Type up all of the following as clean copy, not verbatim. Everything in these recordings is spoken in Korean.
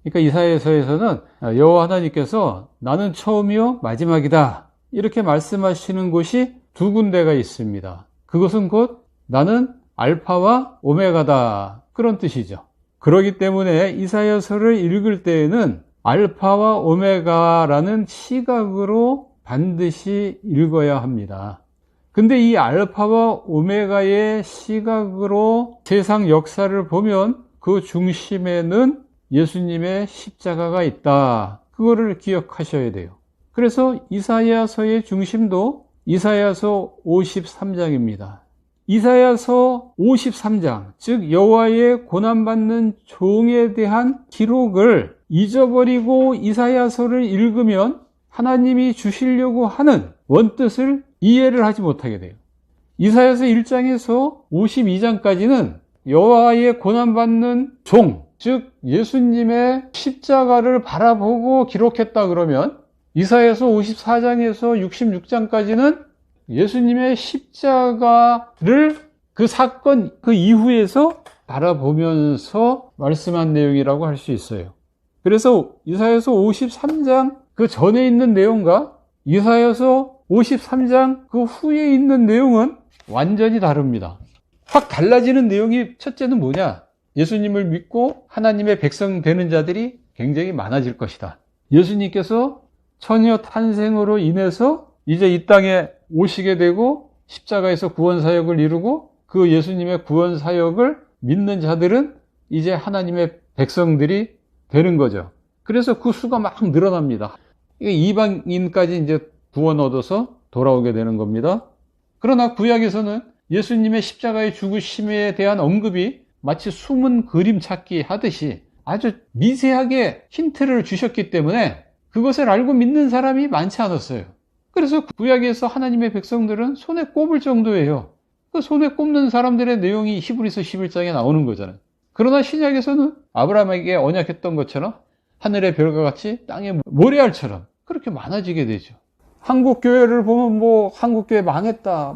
그러니까 이사야서에서는 여호와 하나님께서 나는 처음이요 마지막이다 이렇게 말씀하시는 곳이 두 군데가 있습니다. 그것은 곧 나는 알파와 오메가다 그런 뜻이죠. 그렇기 때문에 이사야서를 읽을 때에는 알파와 오메가라는 시각으로 반드시 읽어야 합니다. 근데 이 알파와 오메가의 시각으로 세상 역사를 보면 그 중심에는 예수님의 십자가가 있다. 그거를 기억하셔야 돼요. 그래서 이사야서의 중심도 이사야서 53장입니다. 이사야서 53장, 즉 여호와의 고난받는 종에 대한 기록을 잊어버리고 이사야서를 읽으면 하나님이 주시려고 하는 원뜻을 이해를 하지 못하게 돼요. 이사야서 1장에서 52장까지는 여호와의 고난받는 종, 즉 예수님의 십자가를 바라보고 기록했다 그러면 이사야서 54장에서 66장까지는 예수님의 십자가를 그 사건 그 이후에서 바라보면서 말씀한 내용이라고 할 수 있어요. 그래서 이사야서 53장 그 전에 있는 내용과 이사야서 53장 그 후에 있는 내용은 완전히 다릅니다. 확 달라지는 내용이 첫째는 뭐냐? 예수님을 믿고 하나님의 백성 되는 자들이 굉장히 많아질 것이다. 예수님께서 처녀 탄생으로 인해서 이제 이 땅에 오시게 되고 십자가에서 구원사역을 이루고 그 예수님의 구원사역을 믿는 자들은 이제 하나님의 백성들이 되는 거죠. 그래서 그 수가 막 늘어납니다. 이방인까지 이제 구원 얻어서 돌아오게 되는 겁니다. 그러나 구약에서는 예수님의 십자가의 죽으심에 대한 언급이 마치 숨은 그림 찾기 하듯이 아주 미세하게 힌트를 주셨기 때문에 그것을 알고 믿는 사람이 많지 않았어요. 그래서 구약에서 하나님의 백성들은 손에 꼽을 정도예요. 그 손에 꼽는 사람들의 내용이 히브리서 11장에 나오는 거잖아요. 그러나 신약에서는 아브라함에게 언약했던 것처럼 하늘의 별과 같이 땅의 모래알처럼 그렇게 많아지게 되죠. 한국 교회를 보면 한국 교회 망했다,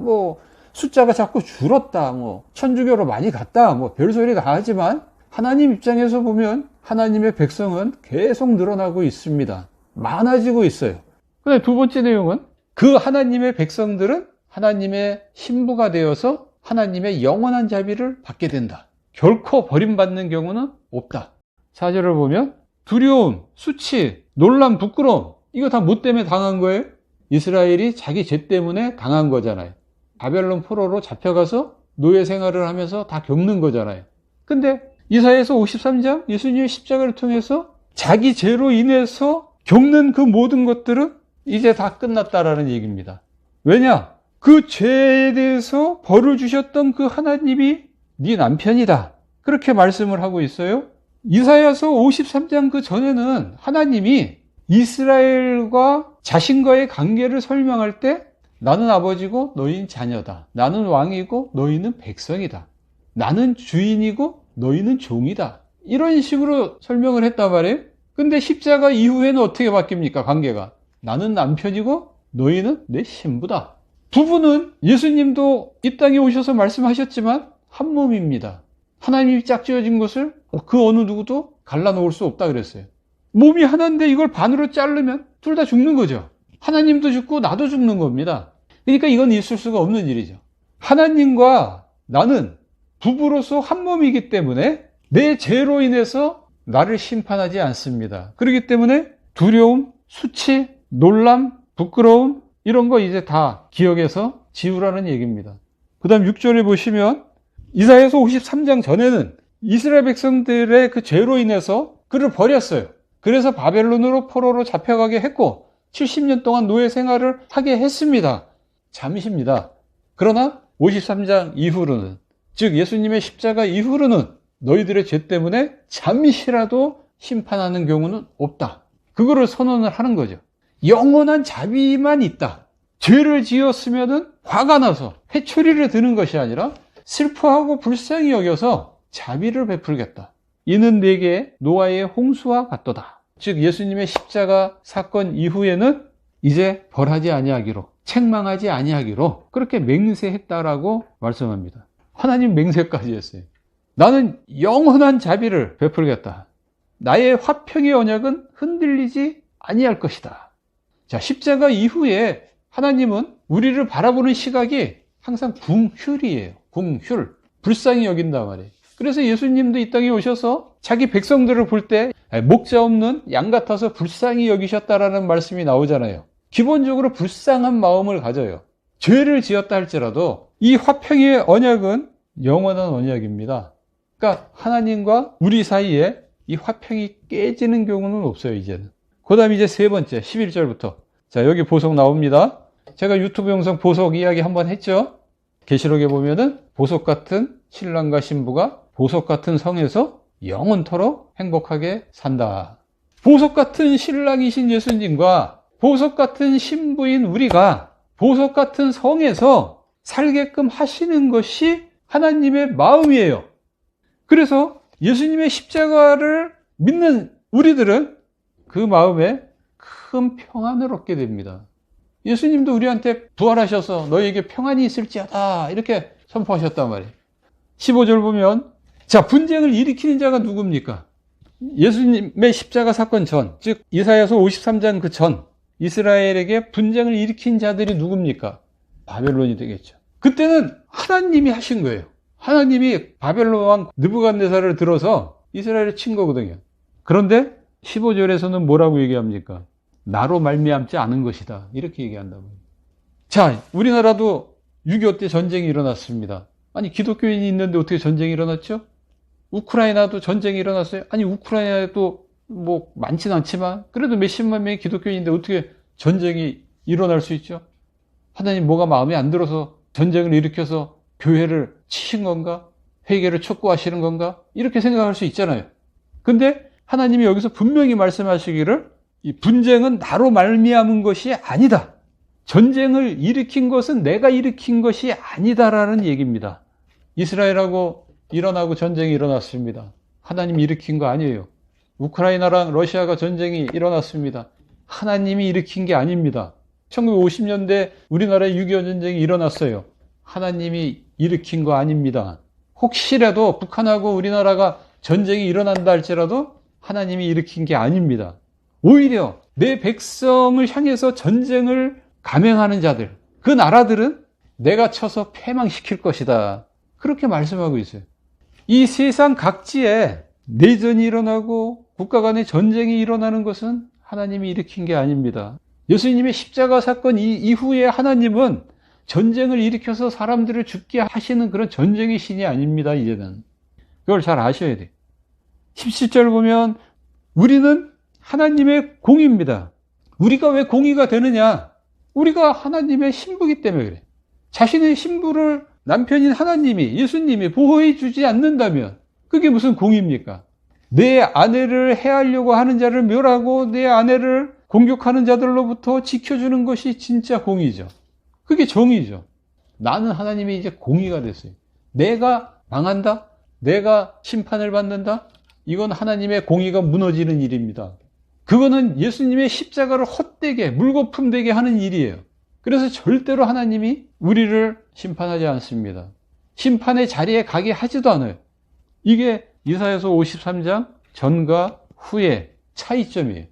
숫자가 자꾸 줄었다, 천주교로 많이 갔다, 별소리 다 하지만 하나님 입장에서 보면 하나님의 백성은 계속 늘어나고 있습니다. 많아지고 있어요. 근데 두 번째 내용은 그 하나님의 백성들은 하나님의 신부가 되어서 하나님의 영원한 자비를 받게 된다. 결코 버림받는 경우는 없다. 4절을 보면 두려움, 수치, 놀람, 부끄러움 이거 다 뭐 때문에 당한 거예요? 이스라엘이 자기 죄 때문에 당한 거잖아요. 바벨론 포로로 잡혀가서 노예 생활을 하면서 다 겪는 거잖아요. 근데 이사야서 53장 예수님의 십자가를 통해서 자기 죄로 인해서 겪는 그 모든 것들은 이제 다 끝났다라는 얘기입니다. 왜냐? 그 죄에 대해서 벌을 주셨던 그 하나님이 네 남편이다. 그렇게 말씀을 하고 있어요. 이사야서 53장 그 전에는 하나님이 이스라엘과 자신과의 관계를 설명할 때 나는 아버지고 너희는 자녀다. 나는 왕이고 너희는 백성이다. 나는 주인이고 너희는 종이다. 이런 식으로 설명을 했단 말이에요. 근데 십자가 이후에는 어떻게 바뀝니까? 관계가. 나는 남편이고 너희는 내 신부다. 부부는 예수님도 이 땅에 오셔서 말씀하셨지만 한 몸입니다. 하나님이 짝지어진 것을 그 어느 누구도 갈라놓을 수 없다 그랬어요. 몸이 하나인데 이걸 반으로 자르면 둘 다 죽는 거죠. 하나님도 죽고 나도 죽는 겁니다. 그러니까 이건 있을 수가 없는 일이죠. 하나님과 나는 부부로서 한 몸이기 때문에 내 죄로 인해서 나를 심판하지 않습니다. 그렇기 때문에 두려움, 수치, 놀람, 부끄러움 이런 거 이제 다 기억해서 지우라는 얘기입니다. 그 다음 6절에 보시면 이사야서 53장 전에는 이스라엘 백성들의 그 죄로 인해서 그를 버렸어요. 그래서 바벨론으로 포로로 잡혀가게 했고 70년 동안 노예 생활을 하게 했습니다. 잠시입니다. 그러나 53장 이후로는 즉 예수님의 십자가 이후로는 너희들의 죄 때문에 잠시라도 심판하는 경우는 없다. 그거를 선언을 하는 거죠. 영원한 자비만 있다. 죄를 지었으면 화가 나서 회초리를 드는 것이 아니라 슬퍼하고 불쌍히 여겨서 자비를 베풀겠다. 이는 내게 노아의 홍수와 같도다. 즉 예수님의 십자가 사건 이후에는 이제 벌하지 아니하기로 책망하지 아니하기로 그렇게 맹세했다라고 말씀합니다. 하나님 맹세까지 했어요. 나는 영원한 자비를 베풀겠다. 나의 화평의 언약은 흔들리지 아니할 것이다. 자, 십자가 이후에 하나님은 우리를 바라보는 시각이 항상 궁휼이에요. 궁휼. 불쌍히 여긴단 말이에요. 그래서 예수님도 이 땅에 오셔서 자기 백성들을 볼 때 목자 없는 양 같아서 불쌍히 여기셨다라는 말씀이 나오잖아요. 기본적으로 불쌍한 마음을 가져요. 죄를 지었다 할지라도 이 화평의 언약은 영원한 언약입니다. 그러니까 하나님과 우리 사이에 이 화평이 깨지는 경우는 없어요, 이제는. 그 다음에 이제 세 번째, 11절부터. 자, 여기 보석 나옵니다. 제가 유튜브 영상 보석 이야기 한번 했죠? 계시록에 보면은 보석 같은 신랑과 신부가 보석 같은 성에서 영원토록 행복하게 산다. 보석 같은 신랑이신 예수님과 보석 같은 신부인 우리가 보석 같은 성에서 살게끔 하시는 것이 하나님의 마음이에요. 그래서 예수님의 십자가를 믿는 우리들은 그 마음에 큰 평안을 얻게 됩니다. 예수님도 우리한테 부활하셔서 너희에게 평안이 있을지어다 이렇게 선포하셨단 말이에요. 15절 보면 자, 분쟁을 일으키는 자가 누굽니까? 예수님의 십자가 사건 전, 즉 이사야서 53장 그 전 이스라엘에게 분쟁을 일으킨 자들이 누굽니까? 바벨론이 되겠죠. 그때는 하나님이 하신 거예요. 하나님이 바벨론 왕 느부갓네살을 들어서 이스라엘을 친 거거든요. 그런데 15절에서는 뭐라고 얘기합니까? 나로 말미암지 않은 것이다. 이렇게 얘기한다고요. 자, 우리나라도 6.25 때 전쟁이 일어났습니다. 아니, 기독교인이 있는데 어떻게 전쟁이 일어났죠? 우크라이나도 전쟁이 일어났어요. 아니, 우크라이나에도 뭐 많진 않지만 그래도 몇십만 명의 기독교인인데 어떻게 전쟁이 일어날 수 있죠? 하나님 뭐가 마음에 안 들어서 전쟁을 일으켜서 교회를 치신 건가? 회개를 촉구하시는 건가? 이렇게 생각할 수 있잖아요. 근데 하나님이 여기서 분명히 말씀하시기를 이 분쟁은 나로 말미암은 것이 아니다. 전쟁을 일으킨 것은 내가 일으킨 것이 아니다라는 얘기입니다. 이스라엘하고 이란하고 전쟁이 일어났습니다. 하나님이 일으킨 거 아니에요. 우크라이나랑 러시아가 전쟁이 일어났습니다. 하나님이 일으킨 게 아닙니다. 1950년대 우리나라에 6.25 전쟁이 일어났어요. 하나님이 일으킨 거 아닙니다. 혹시라도 북한하고 우리나라가 전쟁이 일어난다 할지라도 하나님이 일으킨 게 아닙니다. 오히려 내 백성을 향해서 전쟁을 감행하는 자들, 그 나라들은 내가 쳐서 패망시킬 것이다. 그렇게 말씀하고 있어요. 이 세상 각지에 내전이 일어나고 국가 간의 전쟁이 일어나는 것은 하나님이 일으킨 게 아닙니다. 예수님의 십자가 사건 이후에 하나님은 전쟁을 일으켜서 사람들을 죽게 하시는 그런 전쟁의 신이 아닙니다. 이제는. 그걸 잘 아셔야 돼요. 17절 보면 우리는 하나님의 공의입니다. 우리가 왜 공의가 되느냐? 우리가 하나님의 신부이기 때문에 그래. 자신의 신부를 남편인 하나님이, 예수님이 보호해 주지 않는다면 그게 무슨 공의입니까? 내 아내를 해하려고 하는 자를 멸하고 내 아내를 공격하는 자들로부터 지켜주는 것이 진짜 공의죠. 그게 정의죠. 나는 하나님이 이제 공의가 됐어요. 내가 망한다? 내가 심판을 받는다? 이건 하나님의 공의가 무너지는 일입니다. 그거는 예수님의 십자가를 헛되게, 물거품되게 하는 일이에요. 그래서 절대로 하나님이 우리를 심판하지 않습니다. 심판의 자리에 가게 하지도 않아요. 이게 이사야서 53장 전과 후의 차이점이에요.